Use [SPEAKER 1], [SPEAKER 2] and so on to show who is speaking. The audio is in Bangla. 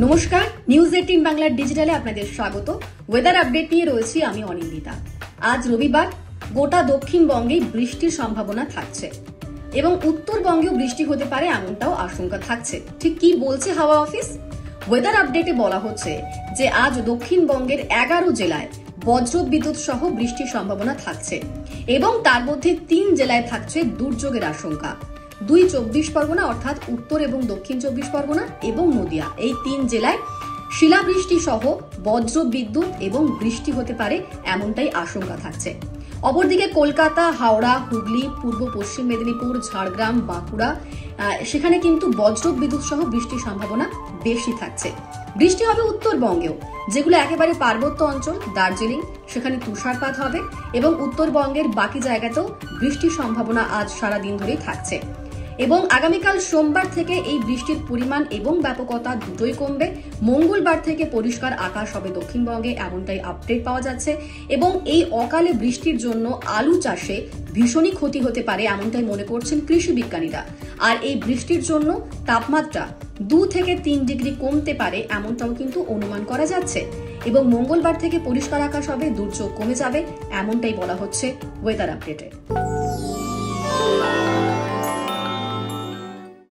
[SPEAKER 1] নমস্কার, নিউজ 18 বাংলার ডিজিটালে আপনাদের স্বাগত। ওয়েদার আপডেট নিয়ে রয়েছি আমি অনিন্দিতা। আজ রবিবার গোটা দক্ষিণবঙ্গে বৃষ্টির সম্ভাবনা থাকছে এবং উত্তরবঙ্গেও বৃষ্টি হতে পারে এমনটাও আশঙ্কা থাকছে। ঠিক কি বলছে হাওয়া অফিস? ওয়েদার আপডেটে বলা হচ্ছে যে আজ দক্ষিণবঙ্গের 11 জেলায় বজ্র বিদ্যুৎ সহ বৃষ্টির সম্ভাবনা থাকছে এবং তার মধ্যে 3 জেলায় থাকছে দুর্যোগের আশঙ্কা। 2 চব্বিশ পরগনা অর্থাৎ উত্তর এবং দক্ষিণ চব্বিশ পরগনা এবং নদিয়া, এই 3 জেলায় শিলাবৃষ্টি সহ বজ্র বিদ্যুৎ এবং বৃষ্টি হতে পারে এমনটাই আশঙ্কা থাকছে। অপরদিকে কলকাতা, হাওড়া, হুগলি, পূর্ব পশ্চিম মেদিনীপুর, ঝাড়গ্রাম, বাঁকুড়া সেখানে কিন্তু বজ্র বিদ্যুৎ সহ বৃষ্টির সম্ভাবনা বেশি থাকছে। বৃষ্টি হবে উত্তরবঙ্গেও, যেগুলো একেবারে পার্বত্য অঞ্চল, দার্জিলিং, সেখানে তুষারপাত হবে এবং উত্তরবঙ্গের বাকি জায়গাতেও বৃষ্টির সম্ভাবনা আজ সারাদিন ধরেই থাকছে এবং আগামীকাল সোমবার থেকে এই বৃষ্টির পরিমাণ এবং ব্যাপকতা দুটোই কমবে। মঙ্গলবার থেকে পরিষ্কার আকাশ হবে দক্ষিণবঙ্গে, এমনটাই আপডেট পাওয়া যাচ্ছে এবং এই অকালে বৃষ্টির জন্য আলু চাষে ভীষণই ক্ষতি হতে পারে এমনটাই মনে করছেন কৃষি বিজ্ঞানীরা। আর এই বৃষ্টির জন্য তাপমাত্রা 2 থেকে 3 ডিগ্রি কমতে পারে এমনটাও কিন্তু অনুমান করা যাচ্ছে এবং মঙ্গলবার থেকে পরিষ্কার আকাশ হবে, দুর্যোগ কমে যাবে এমনটাই বলা হচ্ছে ওয়েদার আপডেটে।